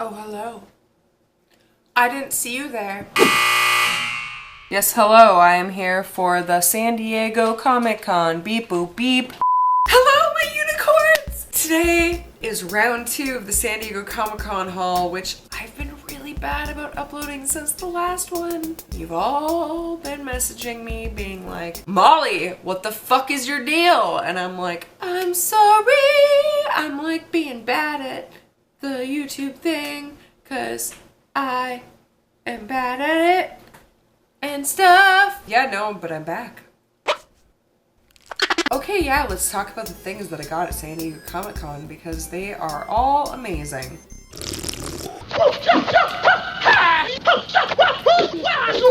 Oh, hello. I didn't see you there. Yes, hello. I am here for the San Diego Comic-Con. Beep boop beep. Hello, my unicorns! Today is round 2 of the San Diego Comic-Con haul, which I've been really bad about uploading since the last one. You've all been messaging me being like, Molly, what the fuck is your deal? And I'm like, I'm sorry. I'm like being bad at the YouTube thing because I am bad at it and stuff. Yeah, no, but I'm back. Okay, yeah, let's talk about the things that I got at San Diego Comic-Con because they are all amazing.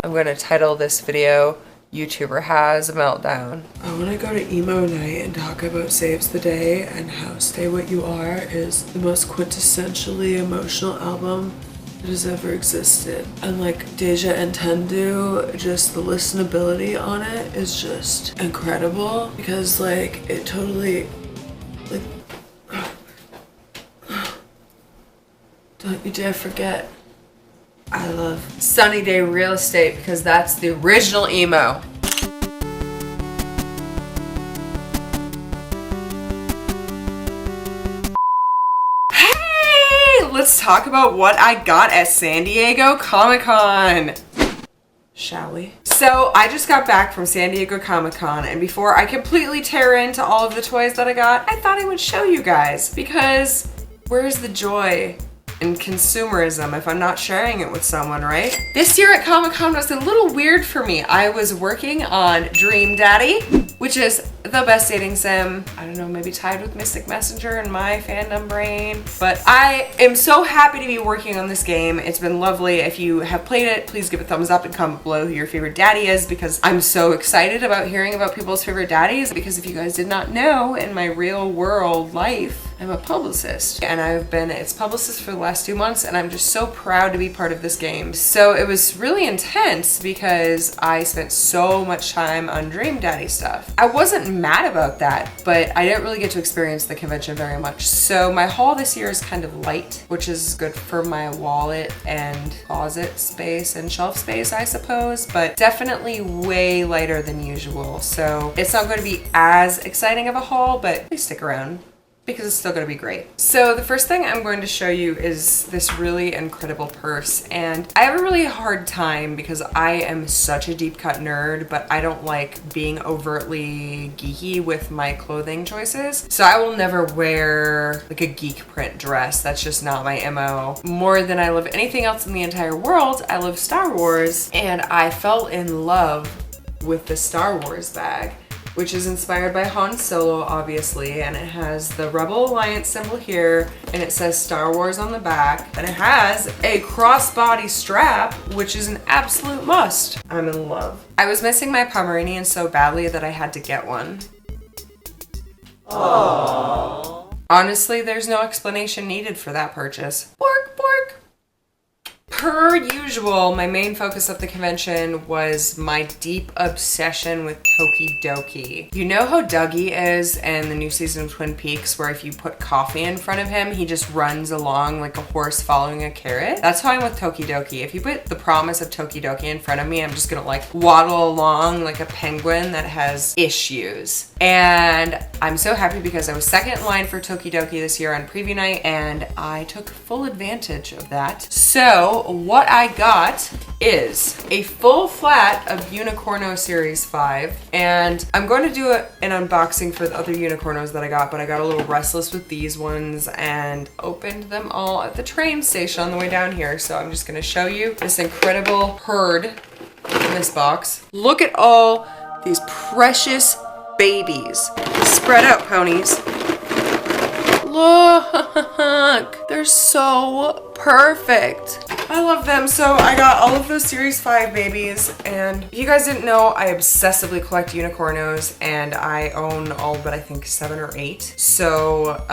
I'm gonna title this video, YouTuber Has a Meltdown. I want to go to emo night and talk about Saves the Day and how Stay What You Are is the most quintessentially emotional album that has ever existed. And like Deja Entendu, just the listenability on it is just incredible because like it totally like don't you dare forget I love Sunny Day Real Estate because that's the original emo. Let's talk about what I got at San Diego Comic-Con, shall we? So I just got back from San Diego Comic-Con, and before I completely tear into all of the toys that I got, I thought I would show you guys because where's the joy in consumerism if I'm not sharing it with someone, right? This year at Comic-Con was a little weird for me. I was working on Dream Daddy, which is the best dating sim. I don't know, maybe tied with Mystic Messenger in my fandom brain. But I am so happy to be working on this game. It's been lovely. If you have played it, please give a thumbs up and comment below who your favorite daddy is because I'm so excited about hearing about people's favorite daddies because if you guys did not know, in my real world life, I'm a publicist and I've been its publicist for the last 2 months and I'm just so proud to be part of this game. So it was really intense because I spent so much time on Dream Daddy stuff. I wasn't mad about that, but I didn't really get to experience the convention very much. So my haul this year is kind of light, which is good for my wallet and closet space and shelf space, I suppose, but definitely way lighter than usual. So it's not going to be as exciting of a haul, but please stick around because it's still going to be great. So the first thing I'm going to show you is this really incredible purse, and I have a really hard time because I am such a deep cut nerd, but I don't like being overtly geeky with my clothing choices. So I will never wear like a geek print dress. That's just not my MO. More than I love anything else in the entire world, I love Star Wars, and I fell in love with the Star Wars bag, which is inspired by Han Solo, obviously, and it has the Rebel Alliance symbol here, and it says Star Wars on the back, and it has a crossbody strap, which is an absolute must. I'm in love. I was missing my Pomeranian so badly that I had to get one. Aww. Honestly, there's no explanation needed for that purchase. Bork, bork. Per usual, my main focus of the convention was my deep obsession with Tokidoki. You know how Dougie is in the new season of Twin Peaks where if you put coffee in front of him, he just runs along like a horse following a carrot? That's how I'm with Tokidoki. If you put the promise of Tokidoki in front of me, I'm just gonna like waddle along like a penguin that has issues. And I'm so happy because I was second in line for Tokidoki this year on preview night and I took full advantage of that. So what I got is a full flat of Unicorno Series 5, and I'm going to do an unboxing for the other Unicornos that I got, but I got a little restless with these ones and opened them all at the train station on the way down here. So I'm just going to show you this incredible herd in this box. Look at all these precious babies. Spread out, ponies. Look, they're so perfect. I love them. So I got all of those Series 5 babies, and if you guys didn't know, I obsessively collect unicornos, and I own all but I think 7 or 8. So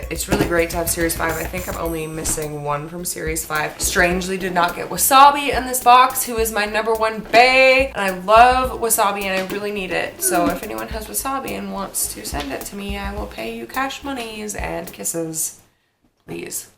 it's really great to have Series 5. I think I'm only missing one from Series 5. Strangely did not get Wasabi in this box, who is my #1 bae, and I love Wasabi and I really need it. So if anyone has Wasabi and wants to send it to me, I will pay you cash monies and kisses, please.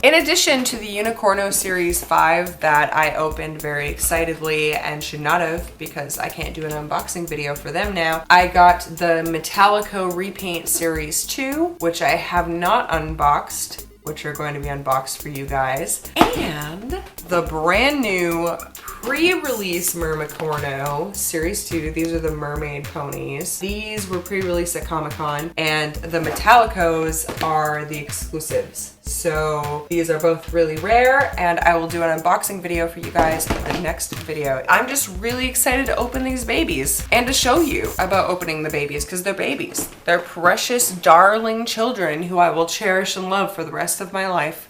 In addition to the Unicorno Series 5 that I opened very excitedly and should not have because I can't do an unboxing video for them now, I got the Metallico Repaint Series 2, which I have not unboxed, which are going to be unboxed for you guys, and the brand new pre-release Mermicorno Series 2. These are the mermaid ponies. These were pre-released at Comic-Con, and the Metallicos are the exclusives. So these are both really rare, and I will do an unboxing video for you guys in the next video. I'm just really excited to open these babies and to show you about opening the babies because they're babies. They're precious, darling children who I will cherish and love for the rest of my life.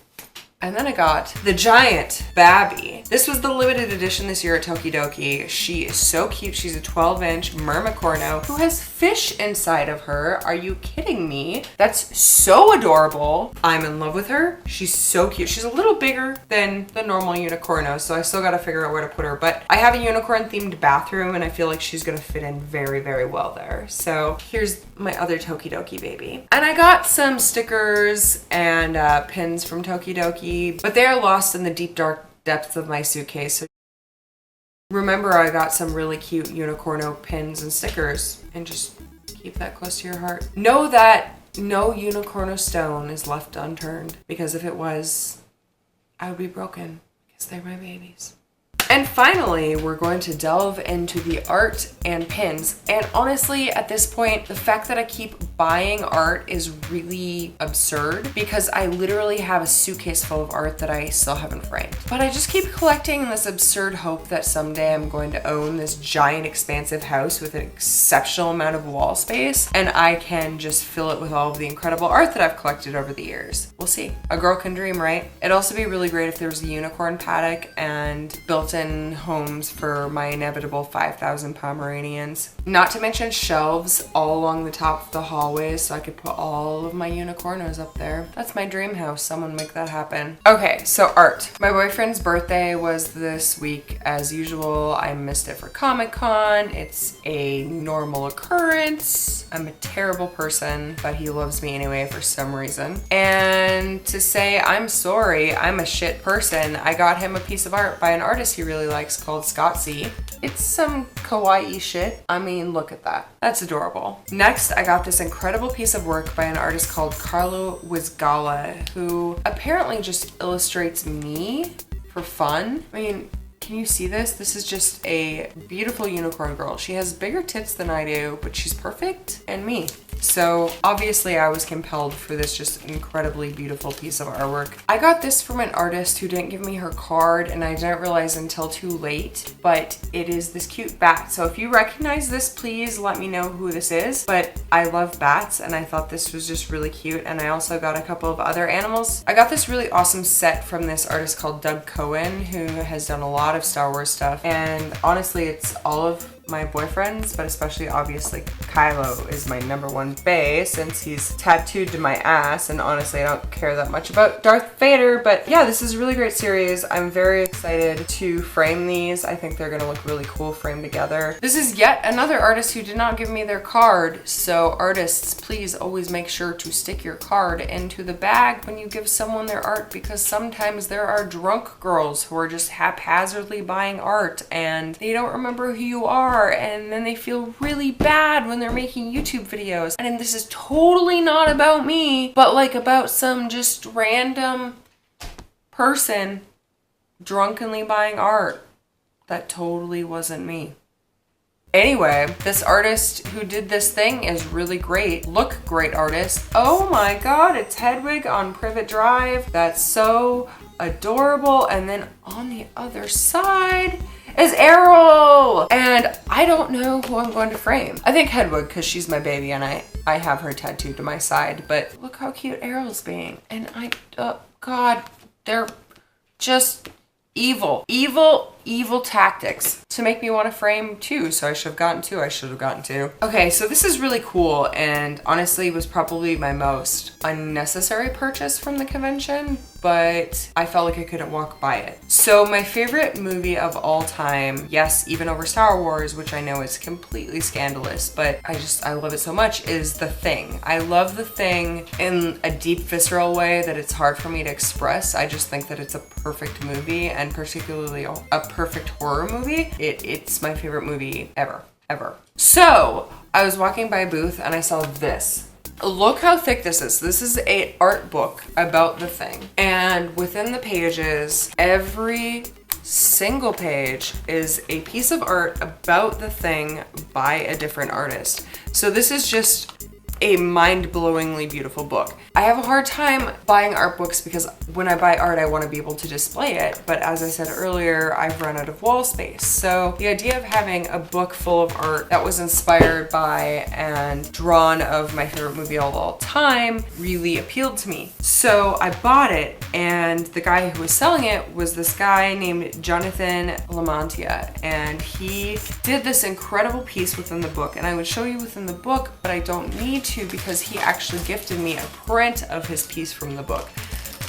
And then I got the giant Babby. This was the limited edition this year at Tokidoki. She is so cute. She's a 12-inch Mermicorno who has fish inside of her. Are you kidding me? That's so adorable. I'm in love with her. She's so cute. She's a little bigger than the normal Unicorno, so I still gotta figure out where to put her. But I have a unicorn-themed bathroom, and I feel like she's gonna fit in very, very well there. So here's my other Tokidoki baby. And I got some stickers and pins from Tokidoki, but they are lost in the deep dark depths of my suitcase. So remember, I got some really cute Unicorno pins and stickers, and just keep that close to your heart. Know that no Unicorno stone is left unturned, because if it was, I would be broken because they're my babies. And finally, we're going to delve into the art and pins. And honestly, at this point, the fact that I keep buying art is really absurd because I literally have a suitcase full of art that I still haven't framed. But I just keep collecting in this absurd hope that someday I'm going to own this giant expansive house with an exceptional amount of wall space, and I can just fill it with all of the incredible art that I've collected over the years. We'll see. A girl can dream, right? It'd also be really great if there was a unicorn paddock and built-in homes for my inevitable 5,000 Pomeranians. Not to mention shelves all along the top of the hallways so I could put all of my unicornos up there. That's my dream house. Someone make that happen. Okay, so art. My boyfriend's birthday was this week as usual. I missed it for Comic-Con. It's a normal occurrence. I'm a terrible person, but he loves me anyway for some reason. And to say I'm sorry, I'm a shit person, I got him a piece of art by an artist he really likes called Scotsy. It's some kawaii shit. I mean, look at that. That's adorable. Next, I got this incredible piece of work by an artist called Carlo Wizgala, who apparently just illustrates me for fun. I mean, can you see this? This is just a beautiful unicorn girl. She has bigger tits than I do, but she's perfect and me. So obviously I was compelled for this just incredibly beautiful piece of artwork. I got this from an artist who didn't give me her card, and I didn't realize until too late, but it is this cute bat. So if you recognize this, please let me know who this is. But I love bats, and I thought this was just really cute. And I also got a couple of other animals. I got this really awesome set from this artist called Doug Cohen, who has done a lot of Star Wars stuff. And honestly, it's all of my boyfriends, but especially obviously Kylo is my #1 bae since he's tattooed to my ass, and honestly I don't care that much about Darth Vader. But yeah, this is a really great series. I'm very excited to frame these. I think they're gonna look really cool framed together. This is yet another artist who did not give me their card, so artists, please always make sure to stick your card into the bag when you give someone their art, because sometimes there are drunk girls who are just haphazardly buying art and they don't remember who you are, and then they feel really bad when they're making YouTube videos. And this is totally not about me, but like about some just random person drunkenly buying art. That totally wasn't me. Anyway, this artist who did this thing is really great. Look great, artist. Oh my god, it's Hedwig on Privet Drive. That's so adorable. And then on the other side is Errol, and I don't know who I'm going to frame. I think Hedwig because she's my baby and I have her tattooed to my side, but look how cute Errol's being. And God, they're just evil. Evil, evil tactics to make me want to frame 2. So I should have gotten 2. I should have gotten 2. Okay, so this is really cool and honestly was probably my most unnecessary purchase from the convention, but I felt like I couldn't walk by it. So my favorite movie of all time, yes, even over Star Wars, which I know is completely scandalous, but I love it so much, is The Thing. I love The Thing in a deep visceral way that it's hard for me to express. I just think that it's a perfect movie, and particularly a perfect horror movie. It's my favorite movie ever. So I was walking by a booth and I saw this. Look how thick this is. This is an art book about The Thing. And within the pages, every single page is a piece of art about The Thing by a different artist. So this is just a mind-blowingly beautiful book. I have a hard time buying art books because when I buy art, I want to be able to display it. But as I said earlier, I've run out of wall space. So the idea of having a book full of art that was inspired by and drawn of my favorite movie of all time really appealed to me. So I bought it, and the guy who was selling it was this guy named Jonathan Lamantia, and he did this incredible piece within the book, and I would show you within the book, but I don't need to because he actually gifted me a print of his piece from the book,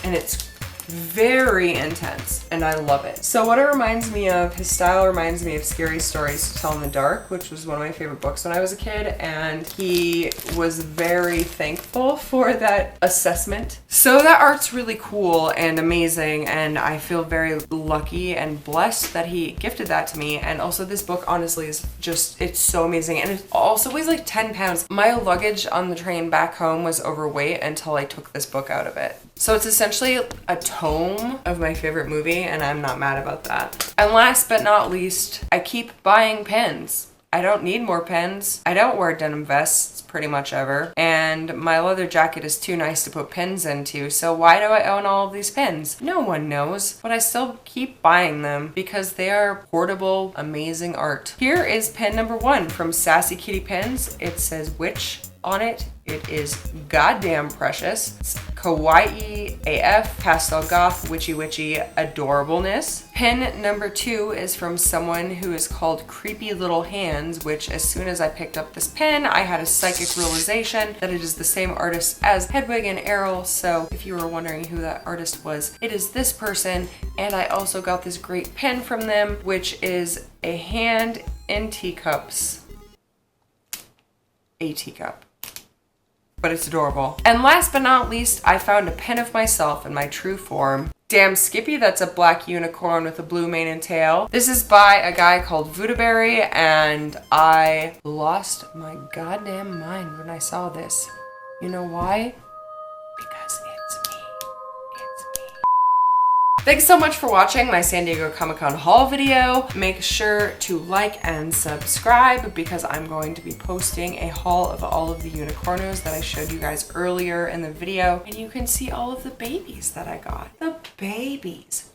and it's very intense and I love it. So what it reminds me of, his style reminds me of Scary Stories to Tell in the Dark, which was one of my favorite books when I was a kid, and he was very thankful for that assessment. So that art's really cool and amazing, and I feel very lucky and blessed that he gifted that to me. And also this book honestly is just, it's so amazing, and it also weighs like 10 pounds. My luggage on the train back home was overweight until I took this book out of it. So it's essentially a tome of my favorite movie, and I'm not mad about that. And last but not least, I keep buying pens. I don't need more pens. I don't wear denim vests pretty much ever, and my leather jacket is too nice to put pins into, so why do I own all of these pins? No one knows, but I still keep buying them because they are portable, amazing art. Here is pen number 1 from Sassy Kitty Pens. It says Witch on it. It is goddamn precious. It's kawaii AF, pastel goth, witchy adorableness. Pen number 2 is from someone who is called Creepy Little Hands, which as soon as I picked up this pen, I had a psychic realization that it is the same artist as Hedwig and Errol. So if you were wondering who that artist was, it is this person. And I also got this great pen from them, which is a hand in teacups. A teacup. But it's adorable. And last but not least, I found a pen of myself in my true form. Damn Skippy, that's a black unicorn with a blue mane and tail. This is by a guy called Voodooberry, and I lost my goddamn mind when I saw this. You know why? Because it's me. Thanks so much for watching my San Diego Comic-Con haul video. Make sure to like and subscribe because I'm going to be posting a haul of all of the unicornos that I showed you guys earlier in the video, and you can see all of the babies that I got. The babies.